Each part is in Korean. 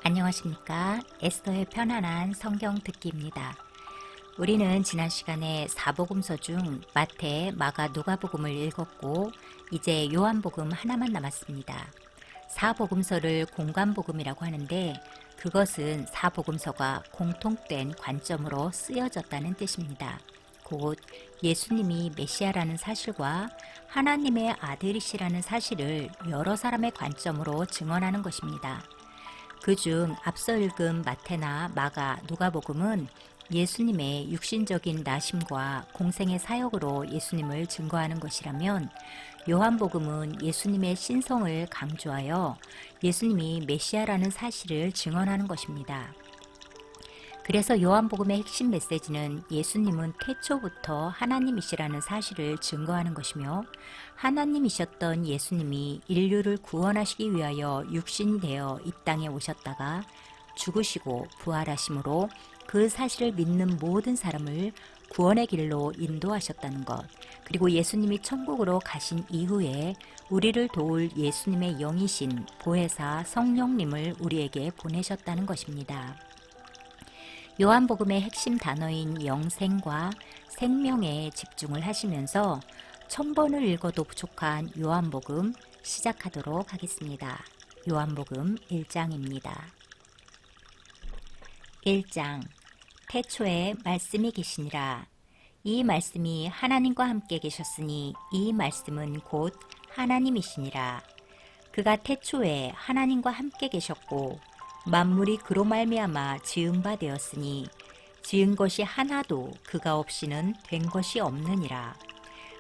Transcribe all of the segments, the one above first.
안녕하십니까? 에스더의 편안한 성경 듣기입니다. 우리는 지난 시간에 사복음서 중 마태, 마가, 누가복음을 읽었고 이제 요한복음 하나만 남았습니다. 사복음서를 공관복음이라고 하는데 그것은 사복음서가 공통된 관점으로 쓰여졌다는 뜻입니다. 곧 예수님이 메시아라는 사실과 하나님의 아들이시라는 사실을 여러 사람의 관점으로 증언하는 것입니다. 그중 앞서 읽은 마태나 마가, 누가복음은 예수님의 육신적인 나심과 공생의 사역으로 예수님을 증거하는 것이라면 요한복음은 예수님의 신성을 강조하여 예수님이 메시아라는 사실을 증언하는 것입니다. 그래서 요한복음의 핵심 메시지는 예수님은 태초부터 하나님이시라는 사실을 증거하는 것이며 하나님이셨던 예수님이 인류를 구원하시기 위하여 육신이 되어 이 땅에 오셨다가 죽으시고 부활하심으로 그 사실을 믿는 모든 사람을 구원의 길로 인도하셨다는 것, 그리고 예수님이 천국으로 가신 이후에 우리를 도울 예수님의 영이신 보혜사 성령님을 우리에게 보내셨다는 것입니다. 요한복음의 핵심 단어인 영생과 생명에 집중을 하시면서 1000번을 읽어도 부족한 요한복음 시작하도록 하겠습니다. 요한복음 1장입니다. 1장 태초에 말씀이 계시니라. 이 말씀이 하나님과 함께 계셨으니 이 말씀은 곧 하나님이시니라. 그가 태초에 하나님과 함께 계셨고 만물이 그로 말미암아 지은 바 되었으니 지은 것이 하나도 그가 없이는 된 것이 없느니라.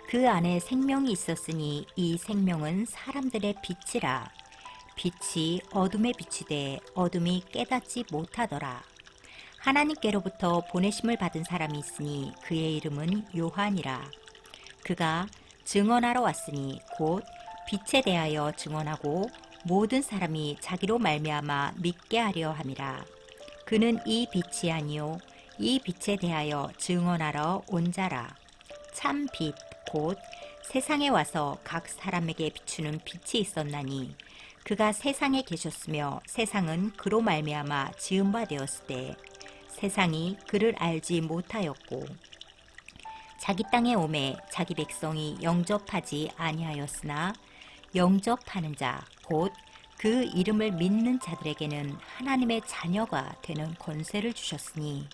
그 안에 생명이 있었으니 이 생명은 사람들의 빛이라. 빛이 어둠에 비치되 어둠이 깨닫지 못하더라. 하나님께로부터 보내심을 받은 사람이 있으니 그의 이름은 요한이라. 그가 증언하러 왔으니 곧 빛에 대하여 증언하고 모든 사람이 자기로 말미암아 믿게 하려 함이라. 그는 이 빛이 아니요 이 빛에 대하여 증언하러 온 자라. 참 빛 곧 세상에 와서 각 사람에게 비추는 빛이 있었나니 그가 세상에 계셨으며 세상은 그로 말미암아 지은 바 되었을 때 세상이 그를 알지 못하였고 자기 땅에 오매 자기 백성이 영접하지 아니하였으나 영접하는 자 곧 그 이름을 믿는 자들에게는 하나님의 자녀가 되는 권세를 주셨으니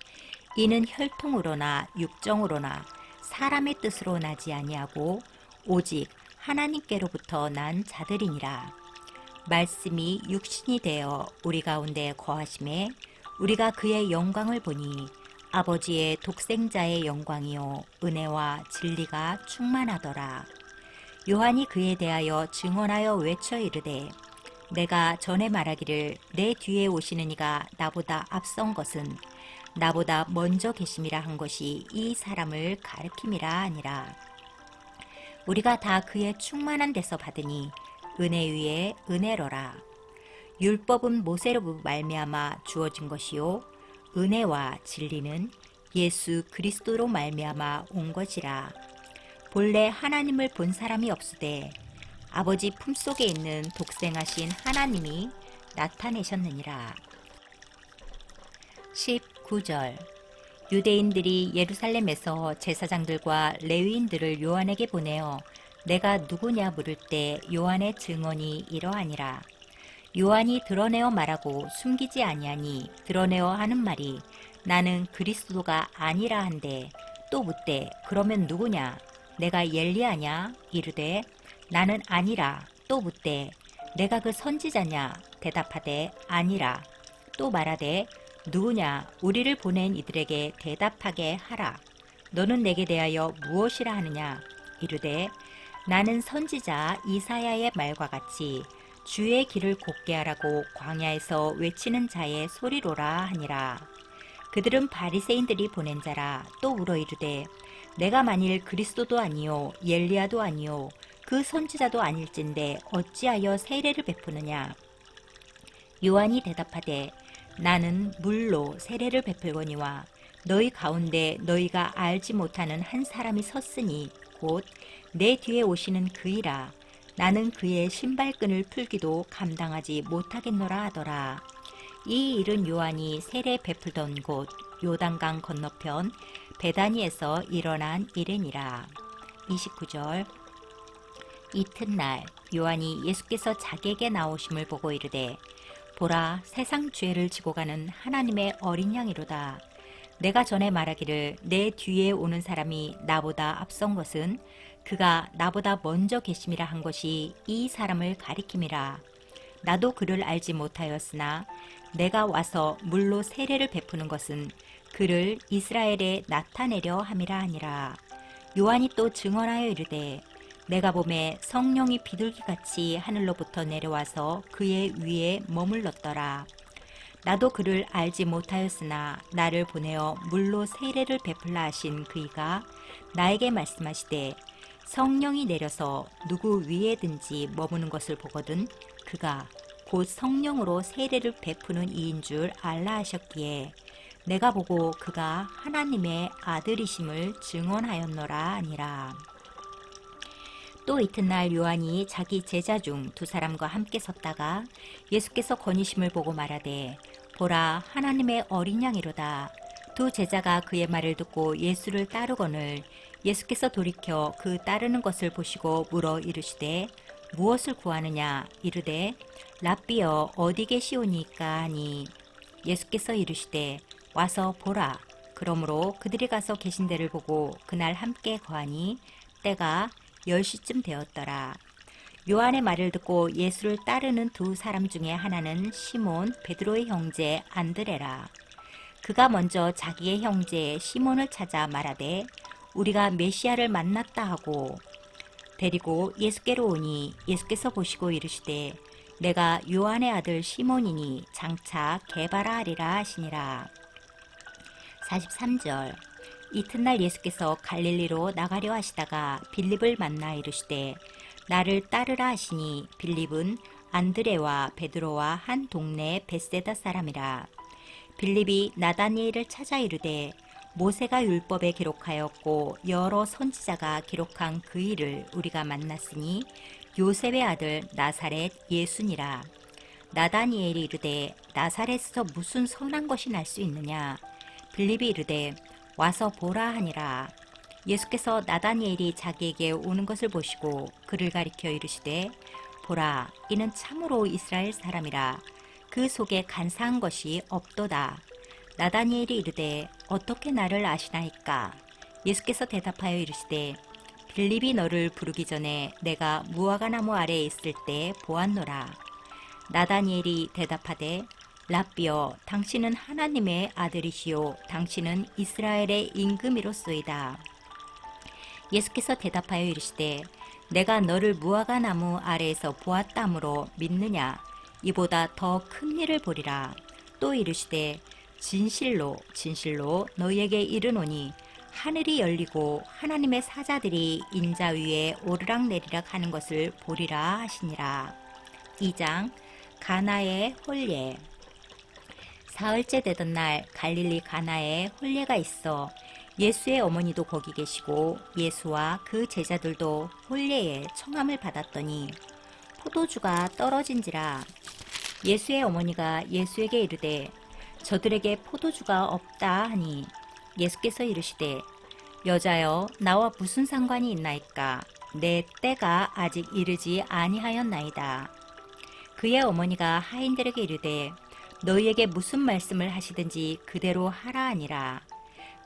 이는 혈통으로나 육정으로나 사람의 뜻으로 나지 아니하고 오직 하나님께로부터 난 자들이니라. 말씀이 육신이 되어 우리 가운데 거하심에 우리가 그의 영광을 보니 아버지의 독생자의 영광이요 은혜와 진리가 충만하더라. 요한이 그에 대하여 증언하여 외쳐 이르되 내가 전에 말하기를 내 뒤에 오시는 이가 나보다 앞선 것은 나보다 먼저 계심이라 한 것이 이 사람을 가리킴이라 하니라. 우리가 다 그의 충만한 데서 받으니 은혜 위에 은혜로라. 율법은 모세로 말미암아 주어진 것이요 은혜와 진리는 예수 그리스도로 말미암아 온 것이라. 본래 하나님을 본 사람이 없으되 아버지 품속에 있는 독생하신 하나님이 나타내셨느니라. 19절 유대인들이 예루살렘에서 제사장들과 레위인들을 요한에게 보내어 내가 누구냐 물을 때 요한의 증언이 이러하니라. 요한이 드러내어 말하고 숨기지 아니하니 드러내어 하는 말이 나는 그리스도가 아니라 한데 또 묻되 그러면 누구냐 내가 엘리야냐 이르되 나는 아니라. 또 묻되 내가 그 선지자냐 대답하되 아니라. 또 말하되 누구냐 우리를 보낸 이들에게 대답하게 하라. 너는 내게 대하여 무엇이라 하느냐 이르되 나는 선지자 이사야의 말과 같이 주의 길을 곧게 하라고 광야에서 외치는 자의 소리로라 하니라. 그들은 바리새인들이 보낸 자라. 또 울어 이르되 내가 만일 그리스도도 아니요 엘리야도 아니요 그 선지자도 아닐진데 어찌하여 세례를 베푸느냐. 요한이 대답하되 나는 물로 세례를 베풀거니와 너희 가운데 너희가 알지 못하는 한 사람이 섰으니 곧 내 뒤에 오시는 그이라. 나는 그의 신발끈을 풀기도 감당하지 못하겠노라 하더라. 이 일은 요한이 세례 베풀던 곳 요단강 건너편 베다니에서 일어난 일이니라. 29절. 이튿날 요한이 예수께서 자기에게 나오심을 보고 이르되 보라, 세상 죄를 지고 가는 하나님의 어린 양이로다. 내가 전에 말하기를 내 뒤에 오는 사람이 나보다 앞선 것은 그가 나보다 먼저 계심이라 한 것이 이 사람을 가리킴이라. 나도 그를 알지 못하였으나 내가 와서 물로 세례를 베푸는 것은 그를 이스라엘에 나타내려 함이라 하니라. 요한이 또 증언하여 이르되 내가 보매 성령이 비둘기같이 하늘로부터 내려와서 그의 위에 머물렀더라. 나도 그를 알지 못하였으나 나를 보내어 물로 세례를 베풀라 하신 그이가 나에게 말씀하시되 성령이 내려서 누구 위에든지 머무는 것을 보거든 그가 곧 성령으로 세례를 베푸는 이인 줄 알라 하셨기에 내가 보고 그가 하나님의 아들이심을 증언하였노라 아니라. 또 이튿날 요한이 자기 제자 중 두 사람과 함께 섰다가 예수께서 거니심을 보고 말하되 보라, 하나님의 어린 양이로다. 두 제자가 그의 말을 듣고 예수를 따르거늘 예수께서 돌이켜 그 따르는 것을 보시고 물어 이르시되 무엇을 구하느냐 이르되 랍비여 어디 계시오니까 하니 예수께서 이르시되 와서 보라. 그러므로 그들이 가서 계신 데를 보고 그날 함께 거하니 때가 10시쯤 되었더라. 요한의 말을 듣고 예수를 따르는 두 사람 중에 하나는 시몬 베드로의 형제 안드레라. 그가 먼저 자기의 형제 시몬을 찾아 말하되 우리가 메시아를 만났다 하고 데리고 예수께로 오니 예수께서 보시고 이르시되 내가 요한의 아들 시몬이니 장차 게바라 하리라 하시니라. 43절. 이튿날 예수께서 갈릴리로 나가려 하시다가 빌립을 만나 이르시되 나를 따르라 하시니 빌립은 안드레와 베드로와 한 동네 베세다 사람이라. 빌립이 나다니엘을 찾아 이르되 모세가 율법에 기록하였고 여러 선지자가 기록한 그 일을 우리가 만났으니 요셉의 아들 나사렛 예수니라. 나다니엘이 이르되 나사렛에서 무슨 선한 것이 날 수 있느냐. 빌립이 이르되 와서 보라 하니라. 예수께서 나다니엘이 자기에게 오는 것을 보시고 그를 가리켜 이르시되 보라, 이는 참으로 이스라엘 사람이라. 그 속에 간사한 것이 없도다. 나다니엘이 이르되 어떻게 나를 아시나이까. 예수께서 대답하여 이르시되 빌립이 너를 부르기 전에 내가 무화과나무 아래에 있을 때 보았노라. 나다니엘이 대답하되 랍비여, 당신은 하나님의 아들이시요 당신은 이스라엘의 임금이로소이다. 예수께서 대답하여 이르시되 내가 너를 무화과나무 아래에서 보았다므로 믿느냐. 이보다 더 큰 일을 보리라. 또 이르시되 진실로 진실로 너희에게 이르노니 하늘이 열리고 하나님의 사자들이 인자 위에 오르락내리락 하는 것을 보리라 하시니라. 2장. 가나의 혼례. 사흘째 되던 날 갈릴리 가나에 혼례가 있어 예수의 어머니도 거기 계시고 예수와 그 제자들도 혼례에 청함을 받았더니 포도주가 떨어진지라. 예수의 어머니가 예수에게 이르되 저들에게 포도주가 없다 하니 예수께서 이르시되 여자여, 나와 무슨 상관이 있나이까. 내 때가 아직 이르지 아니하였나이다. 그의 어머니가 하인들에게 이르되 너희에게 무슨 말씀을 하시든지 그대로 하라 하니라.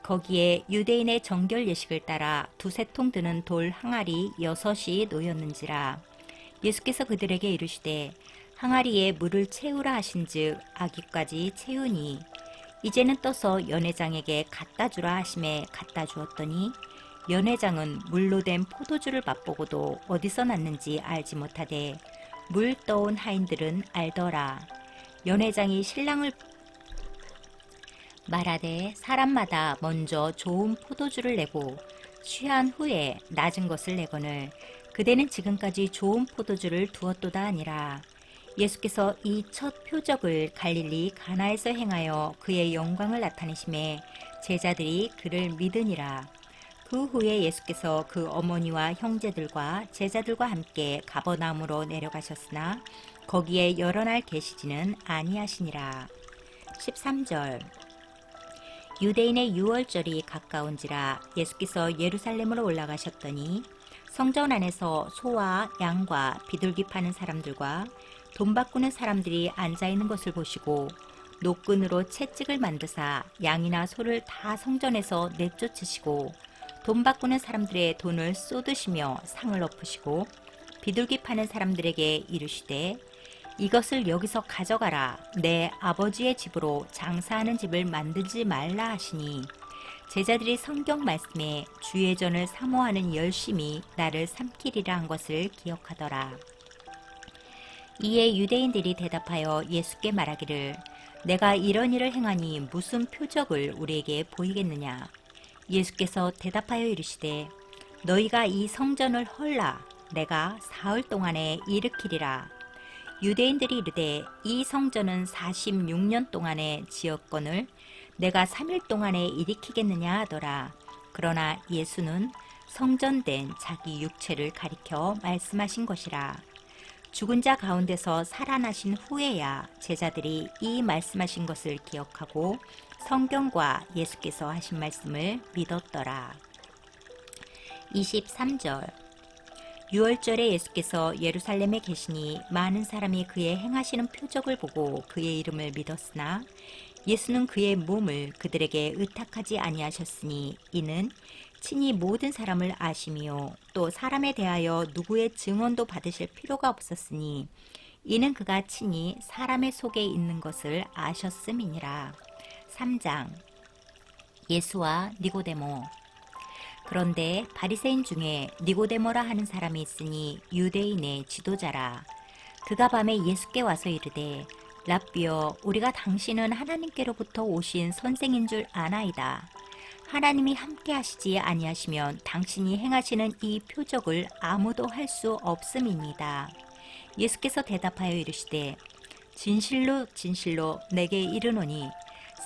거기에 유대인의 정결 예식을 따라 두세 통 드는 돌 항아리 6이 놓였는지라. 예수께서 그들에게 이르시되 항아리에 물을 채우라 하신즉 아기까지 채우니 이제는 떠서 연회장에게 갖다 주라 하심에 갖다 주었더니 연회장은 물로 된 포도주를 맛보고도 어디서 났는지 알지 못하되 물 떠온 하인들은 알더라. 연회장이 신랑을 말하되 사람마다 먼저 좋은 포도주를 내고 취한 후에 낮은 것을 내거늘 그대는 지금까지 좋은 포도주를 두었도다 아니라. 예수께서 이 첫 표적을 갈릴리 가나에서 행하여 그의 영광을 나타내심에 제자들이 그를 믿으니라. 그 후에 예수께서 그 어머니와 형제들과 제자들과 함께 가버나움으로 내려가셨으나 거기에 여러 날 계시지는 아니하시니라. 13절 유대인의 유월절이 가까운지라 예수께서 예루살렘으로 올라가셨더니 성전 안에서 소와 양과 비둘기 파는 사람들과 돈 바꾸는 사람들이 앉아있는 것을 보시고 노끈으로 채찍을 만드사 양이나 소를 다 성전에서 내쫓으시고 돈 바꾸는 사람들의 돈을 쏟으시며 상을 엎으시고 비둘기 파는 사람들에게 이르시되 이것을 여기서 가져가라. 내 아버지의 집으로 장사하는 집을 만들지 말라 하시니 제자들이 성경 말씀에 주의 전을 사모하는 열심이 나를 삼키리라 한 것을 기억하더라. 이에 유대인들이 대답하여 예수께 말하기를 내가 이런 일을 행하니 무슨 표적을 우리에게 보이겠느냐. 예수께서 대답하여 이르시되 너희가 이 성전을 헐라. 내가 사흘 동안에 일으키리라. 유대인들이 이르되 이 성전은 46년 동안에 지었거늘 내가 3일 동안에 일으키겠느냐 하더라. 그러나 예수는 성전된 자기 육체를 가리켜 말씀하신 것이라. 죽은 자 가운데서 살아나신 후에야 제자들이 이 말씀하신 것을 기억하고 성경과 예수께서 하신 말씀을 믿었더라. 23절 유월절에 예수께서 예루살렘에 계시니 많은 사람이 그의 행하시는 표적을 보고 그의 이름을 믿었으나 예수는 그의 몸을 그들에게 의탁하지 아니하셨으니 이는 친히 모든 사람을 아심이요 또 사람에 대하여 누구의 증언도 받으실 필요가 없었으니 이는 그가 친히 사람의 속에 있는 것을 아셨음이니라. 3장 예수와 니고데모 그런데 바리새인 중에 니고데모라 하는 사람이 있으니 유대인의 지도자라. 그가 밤에 예수께 와서 이르되 랍비여 우리가 당신은 하나님께로부터 오신 선생인 줄 아나이다. 하나님이 함께 하시지 아니하시면 당신이 행하시는 이 표적을 아무도 할 수 없음이니이다. 예수께서 대답하여 이르시되 진실로 진실로 내게 이르노니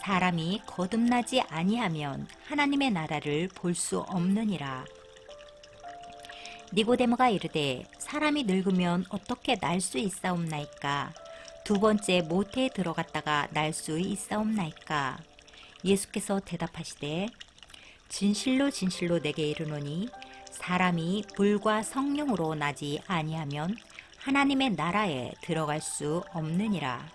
사람이 거듭나지 아니하면 하나님의 나라를 볼 수 없느니라. 니고데모가 이르되 사람이 늙으면 어떻게 날 수 있사옵나이까? 두 번째 모태에 들어갔다가 날 수 있사옵나이까? 예수께서 대답하시되 진실로 진실로 내게 이르노니 사람이 불과 성령으로 나지 아니하면 하나님의 나라에 들어갈 수 없느니라.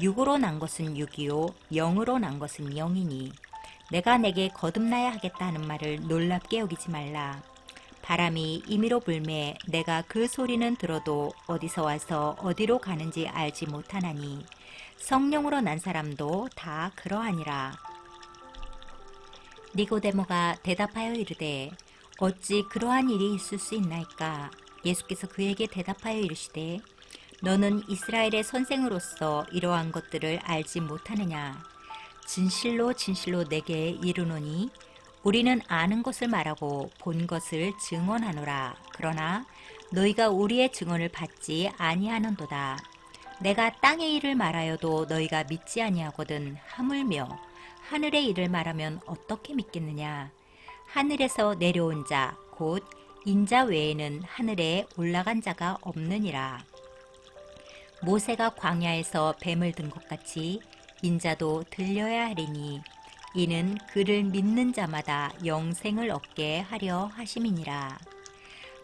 육으로 난 것은 육이요 영으로 난 것은 영이니 내가 내게 거듭나야 하겠다 하는 말을 놀랍게 여기지 말라. 바람이 임의로 불매 내가 그 소리는 들어도 어디서 와서 어디로 가는지 알지 못하나니 성령으로 난 사람도 다 그러하니라. 니고데모가 대답하여 이르되 어찌 그러한 일이 있을 수 있나이까? 예수께서 그에게 대답하여 이르시되 너는 이스라엘의 선생으로서 이러한 것들을 알지 못하느냐? 진실로 진실로 내게 이르노니 우리는 아는 것을 말하고 본 것을 증언하노라. 그러나 너희가 우리의 증언을 받지 아니하는도다. 내가 땅의 일을 말하여도 너희가 믿지 아니하거든 하물며 하늘의 일을 말하면 어떻게 믿겠느냐? 하늘에서 내려온 자 곧 인자 외에는 하늘에 올라간 자가 없느니라. 모세가 광야에서 뱀을 든 것 같이 인자도 들려야 하리니 이는 그를 믿는 자마다 영생을 얻게 하려 하심이니라.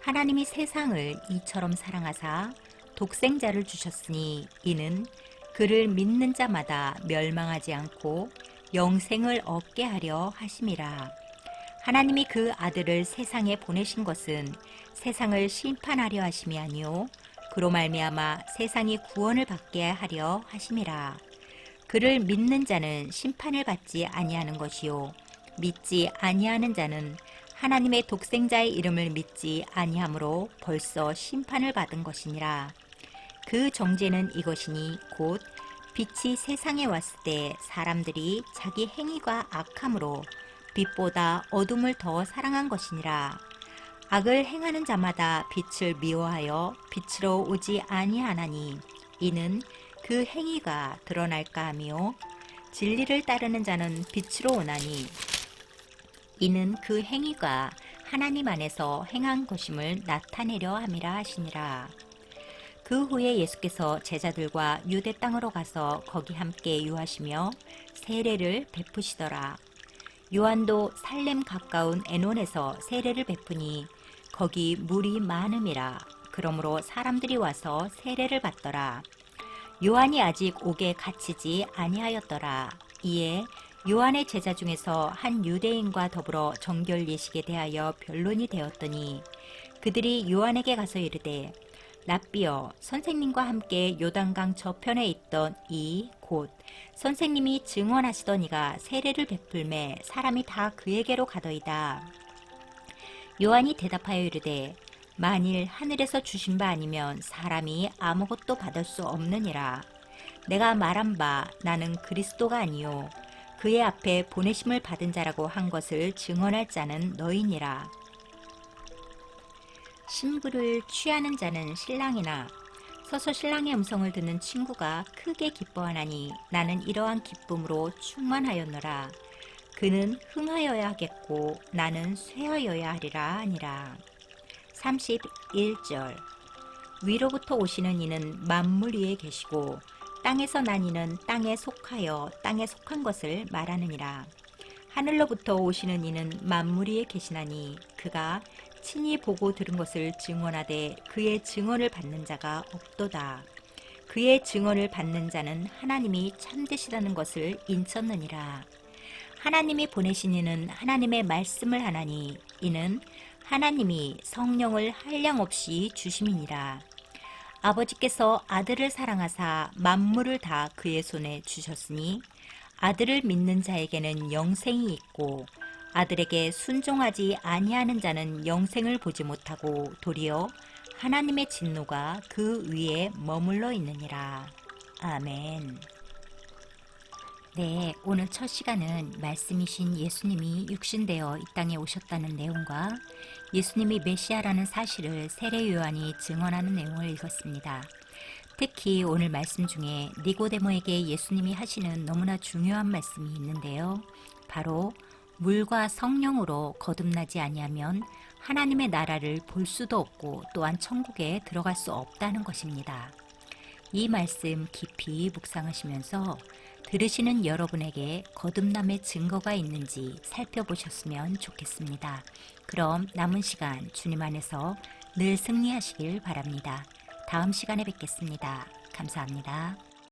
하나님이 세상을 이처럼 사랑하사 독생자를 주셨으니 이는 그를 믿는 자마다 멸망하지 않고 영생을 얻게 하려 하심이라. 하나님이 그 아들을 세상에 보내신 것은 세상을 심판하려 하심이 아니요 그로 말미암아 세상이 구원을 받게 하려 하심이라. 그를 믿는 자는 심판을 받지 아니하는 것이요 믿지 아니하는 자는 하나님의 독생자의 이름을 믿지 아니하므로 벌써 심판을 받은 것이니라. 그 정죄는 이것이니 곧 빛이 세상에 왔을 때 사람들이 자기 행위가 악함으로 빛보다 어둠을 더 사랑한 것이니라. 악을 행하는 자마다 빛을 미워하여 빛으로 오지 아니하나니 이는 그 행위가 드러날까 하며 진리를 따르는 자는 빛으로 오나니 이는 그 행위가 하나님 안에서 행한 것임을 나타내려 함이라 하시니라. 그 후에 예수께서 제자들과 유대 땅으로 가서 거기 함께 유하시며 세례를 베푸시더라. 요한도 살렘 가까운 에논에서 세례를 베푸니 거기 물이 많음이라. 그러므로 사람들이 와서 세례를 받더라. 요한이 아직 옥에 갇히지 아니하였더라. 이에 요한의 제자 중에서 한 유대인과 더불어 정결 예식에 대하여 변론이 되었더니 그들이 요한에게 가서 이르되 랍비여, 선생님과 함께 요단강 저편에 있던 이 곧 선생님이 증언하시던 이가 세례를 베풀매 사람이 다 그에게로 가더이다. 요한이 대답하여 이르되 만일 하늘에서 주신 바 아니면 사람이 아무것도 받을 수 없느니라. 내가 말한 바 나는 그리스도가 아니요 그의 앞에 보내심을 받은 자라고 한 것을 증언할 자는 너희니라. 신부를 취하는 자는 신랑이나 서서 신랑의 음성을 듣는 친구가 크게 기뻐하나니 나는 이러한 기쁨으로 충만하였노라. 그는 흥하여야 하겠고 나는 쇠하여야 하리라 하니라. 31절 위로부터 오시는 이는 만물 위에 계시고 땅에서 난 이는 땅에 속하여 땅에 속한 것을 말하느니라. 하늘로부터 오시는 이는 만물 위에 계시나니 그가 친히 보고 들은 것을 증언하되 그의 증언을 받는 자가 없도다. 그의 증언을 받는 자는 하나님이 참되시다는 것을 인쳤느니라. 하나님이 보내신 이는 하나님의 말씀을 하나니 이는 하나님이 성령을 한량없이 주심이니라. 아버지께서 아들을 사랑하사 만물을 다 그의 손에 주셨으니 아들을 믿는 자에게는 영생이 있고 아들에게 순종하지 아니하는 자는 영생을 보지 못하고 도리어 하나님의 진노가 그 위에 머물러 있느니라. 아멘. 네, 오늘 첫 시간은 말씀이신 예수님이 육신되어 이 땅에 오셨다는 내용과 예수님이 메시아라는 사실을 세례 요한이 증언하는 내용을 읽었습니다. 특히 오늘 말씀 중에 니고데모에게 예수님이 하시는 너무나 중요한 말씀이 있는데요. 바로 물과 성령으로 거듭나지 아니하면 하나님의 나라를 볼 수도 없고 또한 천국에 들어갈 수 없다는 것입니다. 이 말씀 깊이 묵상하시면서 들으시는 여러분에게 거듭남의 증거가 있는지 살펴보셨으면 좋겠습니다. 그럼 남은 시간 주님 안에서 늘 승리하시길 바랍니다. 다음 시간에 뵙겠습니다. 감사합니다.